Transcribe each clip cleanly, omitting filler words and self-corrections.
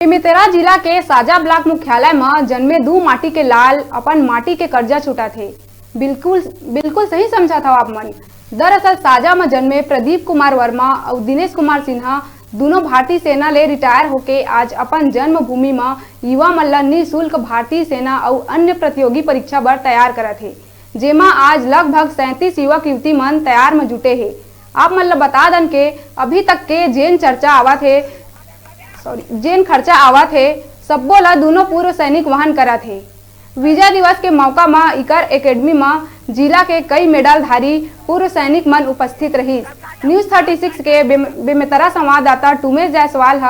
बेमेतरा जिला के साजा ब्लॉक मुख्यालय में जन्मे दू माटी के लाल अपन माटी के कर्जा छूटा थे। बिल्कुल बिल्कुल सही समझा था आप मन। दरअसल साजा में जन्मे प्रदीप कुमार वर्मा और दिनेश कुमार सिन्हा दोनों भारतीय सेना ले रिटायर होके आज अपन जन्मभूमि में युवा मन ला निःशुल्क भारतीय सेना और अन्य प्रतियोगी परीक्षा बर तैयार करा थे, जेमा आज लगभग 37 युवक युवती मन तैयार में जुटे है। आप मन ला बता दन के अभी तक के जेन खर्चा आवत है सब्बो ला दोनों पूर्व सैनिक वहन करा थे। विजय दिवस के मौका में इकर एकेडमी में जिला के कई मेडलधारी पूर्व सैनिक मन उपस्थित रही। न्यूज 36 के बेमेतरा संवाददाता टुमेश जायसवाल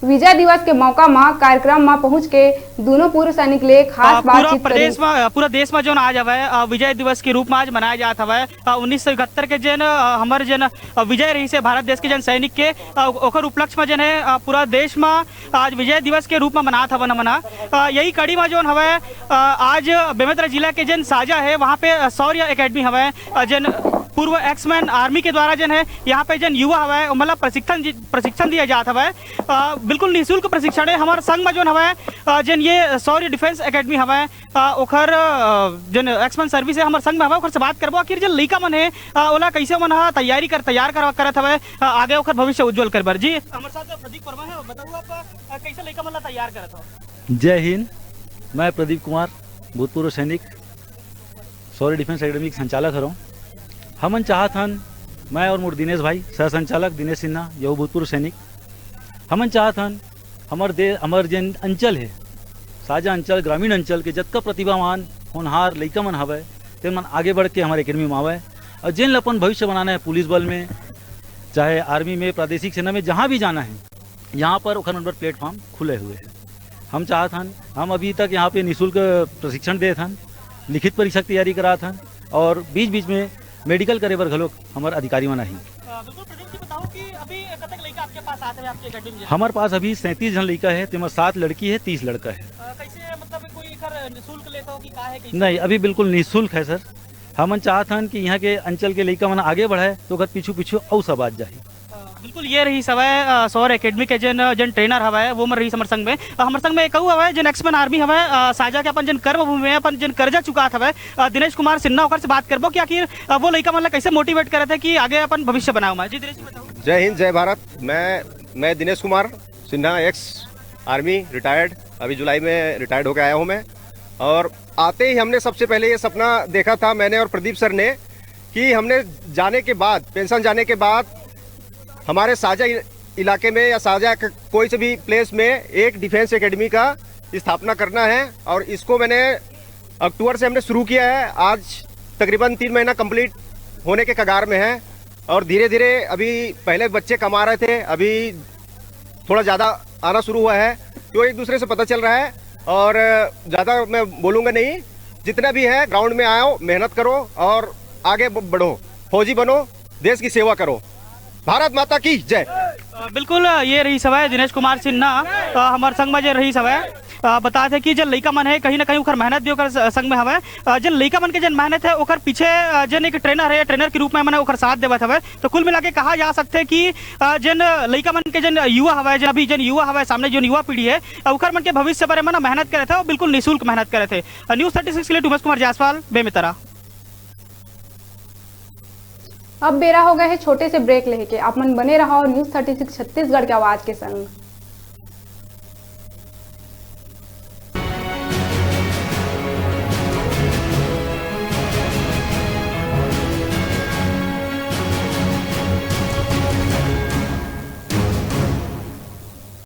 विजय दिवस के मौका में कार्यक्रम में पहुंच के दोनों पूर्व सैनिक ले खास बातचीत पूरा देश में जो आज हवे विजय दिवस के रूप में आज मनाया जाता हवे। 1971 के जन हमारे जन विजय रही से भारत देश के जन सैनिक के ओकर उपलक्ष्य में जन है पूरा देश में आज विजय दिवस के रूप में मनात हवन मना। यही कड़ी में जो हवे आज बेमेतरा जिला के जन साजा है वहाँ पे शौर्य एकेडमी हवे जन पूर्व एक्समैन आर्मी के द्वारा जन है यहाँ पे जन युवा हवे मतलब प्रशिक्षण दिया जाता हवे। बिल्कुल निःशुल्क प्रशिक्षण है। हमारे संघ में जो हवे जन ये शौर्य डिफेंस एकेडमी हवे ओखर जन एक्समैन सर्विस है हमारे संघ में हवे। ओखर से बात करबो आखिर जन लइका मन है ओला कैसे मन तैयार करत हवे आगे ओखर भविष्य उज्जवल करबर। जी हमारे साथ प्रदीप वर्मा है, बताओ आप कैसे लइका मन तैयार करत हो। जय हिंद, मैं प्रदीप कुमार भूतपूर्व सैनिक शौर्य डिफेंस एकेडमी के संचालक हूँ। हमन चाहत हन मैं और मोर दिनेश भाई सह संचालक दिनेश सिन्हा यह भूतपूर्व सैनिक हमन चाहत हन हमर जन अंचल है साजा अंचल ग्रामीण अंचल के जतका प्रतिभावान होनहार लइका मन हवे तेन मन आगे बढ़ के हमारे एकेडमी में आवे और जिन अपन भविष्य बनाना है पुलिस बल में चाहे आर्मी में प्रादेशिक सेना में जहाँ भी जाना है यहाँ पर ओखर नंबर प्लेटफॉर्म खुले हुए हैं। हम चाहत हन हम अभी तक यहाँ पे निःशुल्क प्रशिक्षण देत हन, लिखित परीक्षा की तैयारी करात हन और बीच बीच में मेडिकल करे बर घलोक हमार अधिकारी मन आही। हमारे पास अभी 37 जन लड़का है, तेमा 7 लड़की है 30 लड़का है। कैसे मतलब कोई निःशुल्क लेता हो कि का है कि नहीं, अभी बिल्कुल निःशुल्क है सर। हमन चाहत हन कि यहाँ के अंचल के लड़का मन आगे बढ़ाए तो घर पीछू पीछू और सब बात जाए। बिल्कुल ये रही सवय शौर्य एकेडमी के जन ट्रेनर हवे वो मन रही हमारे संग में कहू हवे जन एक्समैन आर्मी हवे साजा के अपन जन कर्मभूमि में अपन जन कर्जा चुकात हवे दिनेश कुमार सिन्हा ओकर से बात करबो कि आखिर वो लइका मन कैसे मोटिवेट करत है कि आगे अपन भविष्य बनाओ। मैं जी दिनेश बताओ। जय हिंद जय भारत। मैं Dinesh Kumar Sinha ex army retired, अभी जुलाई में रिटायर्ड होकर आया हूँ मैं। और आते ही हमने सबसे पहले ये सपना देखा था मैंने और प्रदीप सर ने कि हमने जाने के बाद पेंशन जाने के बाद हमारे साजा इलाके में या साजा कोई से भी प्लेस में एक डिफेंस एकेडमी का स्थापना करना है। और इसको मैंने अक्टूबर से हमने शुरू किया है। आज तकरीबन 3 महीना कंप्लीट होने के कगार में है और धीरे धीरे अभी पहले बच्चे कमा रहे थे, अभी थोड़ा ज़्यादा आना शुरू हुआ है तो एक दूसरे से पता चल रहा है। और ज़्यादा मैं बोलूँगा नहीं, जितना भी है ग्राउंड में आओ, मेहनत करो और आगे बढ़ो, फौजी बनो, देश की सेवा करो। भारत माता की जय। बिल्कुल ये रही सवय दिनेश कुमार सिन्हा हमारे संग में जो रही सवय बता थे कि जन लइका मन है कहीं ना कहीं ओकर मेहनत भी ओकर संग में हवे। जन लइका मन के जन मेहनत है ओकर पीछे जन एक ट्रेनर है, ट्रेनर के रूप में मैंने ओकर साथ देवत हवे। तो कुल मिला के कहा जा सकते कि जन लइका मन के जन युवा हवे जन अभी जन युवा हवे सामने जो युवा पीढ़ी है ओकर मन के भविष्य पर मन मेहनत करे थे और बिल्कुल निःशुल्क मेहनत करे थे। न्यूज 36 के लिए टुमेश कुमार जायसवाल बेमेतरा। अब बेरा हो गए है छोटे से ब्रेक लेके, आप मन बने रहो न्यूज 36 छत्तीसगढ़ के आवाज के संग।